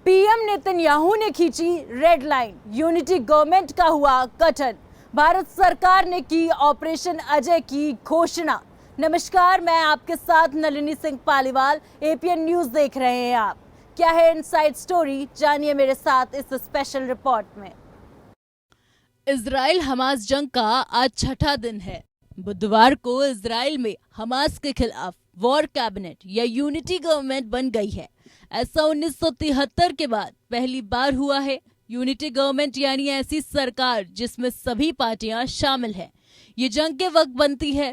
PM Netanyahu ने खींची red line, unity government का हुआ गठन, भारत सरकार ने की ऑपरेशन अजय की घोषणा। नमस्कार, मैं आपके साथ नलिनी सिंह पालीवाल, एपीएन न्यूज देख रहे हैं आप। क्या है इनसाइड स्टोरी, जानिए मेरे साथ इस स्पेशल रिपोर्ट में। इजराइल हमास जंग का आज छठा दिन है। बुधवार को इजराइल में हमास के खिलाफ वॉर कैबिनेट या यूनिटी गवर्नमेंट बन गई है। ऐसा 1973 के बाद पहली बार हुआ है। यूनिटी गवर्नमेंट यानी ऐसी सरकार जिसमें सभी पार्टियां शामिल हैं। ये जंग के वक्त बनती है।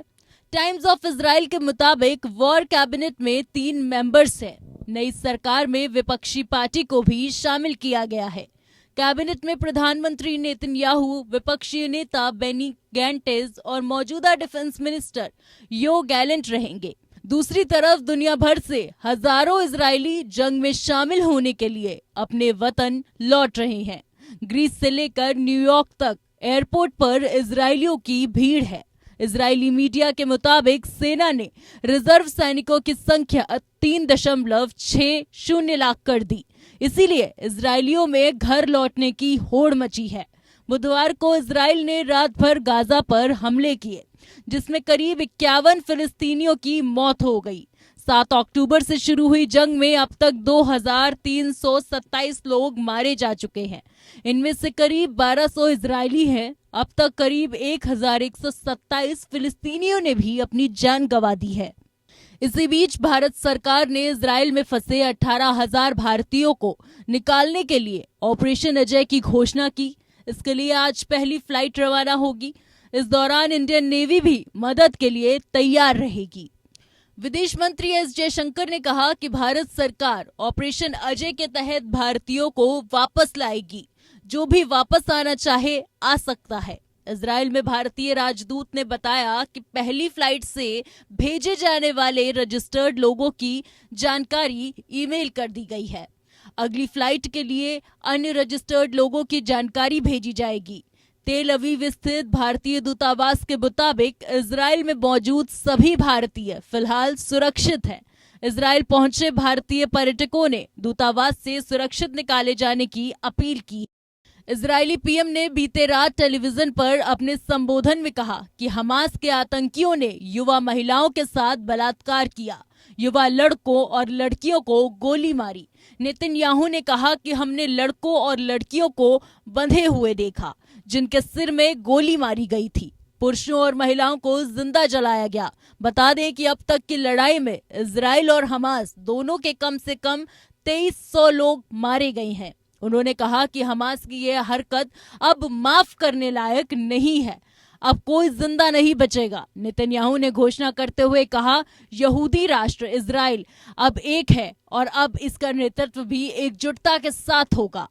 टाइम्स ऑफ इजराइल के मुताबिक वॉर कैबिनेट में 3 मेंबर्स हैं। नई सरकार में विपक्षी पार्टी को भी शामिल किया गया है। कैबिनेट में प्रधानमंत्री नेतन्याहू, विपक्षी नेता बेनी गैंटेज और मौजूदा डिफेंस मिनिस्टर यो गैलेंट रहेंगे। दूसरी तरफ दुनिया भर से हजारों इजरायली जंग में शामिल होने के लिए अपने वतन लौट रहे हैं। ग्रीस से लेकर न्यूयॉर्क तक एयरपोर्ट पर इजरायलियों की भीड़ है। इजरायली मीडिया के मुताबिक सेना ने रिजर्व सैनिकों की संख्या 3.60 लाख कर दी। इसीलिए इजरायलियों में घर लौटने की होड़ मची है। बुधवार को इजराइल ने रात भर गाजा पर हमले किए, जिसमें करीब 51 फिलिस्तीनियों की मौत हो गई। 7 अक्टूबर से शुरू हुई जंग में अब तक 2327 लोग मारे जा चुके हैं। इनमें से करीब 1200 इजरायली हैं। अब तक करीब 1127 फिलिस्तीनियों ने भी अपनी जान गंवा दी है। इसी बीच भारत सरकार ने इजराइल में फंसे 18,000 भारतीयों को निकालने के लिए ऑपरेशन अजय की घोषणा की। इसके लिए आज पहली फ्लाइट रवाना होगी। इस दौरान इंडियन नेवी भी मदद के लिए तैयार रहेगी। विदेश मंत्री एस जयशंकर ने कहा कि भारत सरकार ऑपरेशन अजय के तहत भारतीयों को वापस लाएगी। जो भी वापस आना चाहे आ सकता है। इजराइल में भारतीय राजदूत ने बताया कि पहली फ्लाइट से भेजे जाने वाले रजिस्टर्ड लोगों की जानकारी ईमेल कर दी गई है। अगली फ्लाइट के लिए अन्य रजिस्टर्ड लोगों की जानकारी भेजी जाएगी। तेल अवीव स्थित भारतीय दूतावास के मुताबिक इजराइल में मौजूद सभी भारतीय फिलहाल सुरक्षित हैं। इजराइल पहुंचे भारतीय पर्यटकों ने दूतावास से सुरक्षित निकाले जाने की अपील की। इजरायली पीएम ने बीते रात टेलीविजन पर अपने संबोधन में कहा कि हमास के आतंकियों ने युवा महिलाओं के साथ बलात्कार किया, युवा लड़कों और लड़कियों को गोली मारी। नेतन्याहू ने कहा कि हमने लड़कों और लड़कियों को बंधे हुए देखा, जिनके सिर में गोली मारी गई थी। पुरुषों और महिलाओं को जिंदा जलाया गया। बता दें कि अब तक की लड़ाई में इजराइल और हमास दोनों के कम से कम 2300 लोग मारे गए हैं। उन्होंने कहा कि हमास की यह हरकत अब माफ करने लायक नहीं है। अब कोई जिंदा नहीं बचेगा। नेतन्याहू ने घोषणा करते हुए कहा, यहूदी राष्ट्र इजराइल अब एक है और अब इसका नेतृत्व भी एकजुटता के साथ होगा।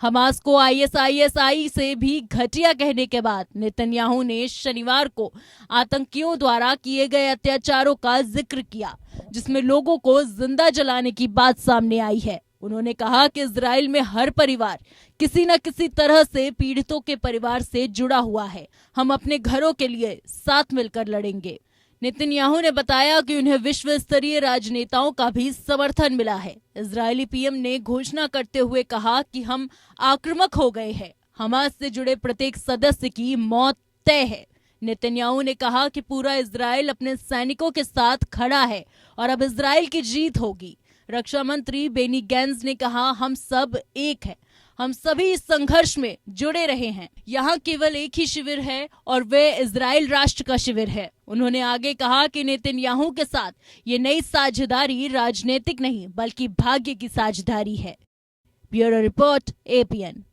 हमास को आईएसआई से भी घटिया कहने के बाद नेतन्याहू ने शनिवार को आतंकियों द्वारा किए गए अत्याचारों का जिक्र किया, जिसमें लोगों को जिंदा जलाने की बात सामने आई है। उन्होंने कहा कि इजराइल में हर परिवार किसी न किसी तरह से पीड़ितों के परिवार से जुड़ा हुआ है। हम अपने घरों के लिए साथ मिलकर लड़ेंगे। नेतन्याहू ने बताया कि उन्हें विश्व स्तरीय राजनेताओं का भी समर्थन मिला है। इजरायली पीएम ने घोषणा करते हुए कहा कि हम आक्रामक हो गए हैं। हमास से जुड़े प्रत्येक सदस्य की मौत तय है। नेतन्याहू ने कहा कि पूरा इजराइल अपने सैनिकों के साथ खड़ा है और अब इजराइल की जीत होगी। रक्षा मंत्री बेनी गैंट्स ने कहा, हम सब एक हैं। हम सभी इस संघर्ष में जुड़े रहे हैं। यहाँ केवल एक ही शिविर है और वे इजराइल राष्ट्र का शिविर है। उन्होंने आगे कहा कि नेतन्याहू के साथ ये नई साझेदारी राजनीतिक नहीं बल्कि भाग्य की साझेदारी है। Bureau report, APN.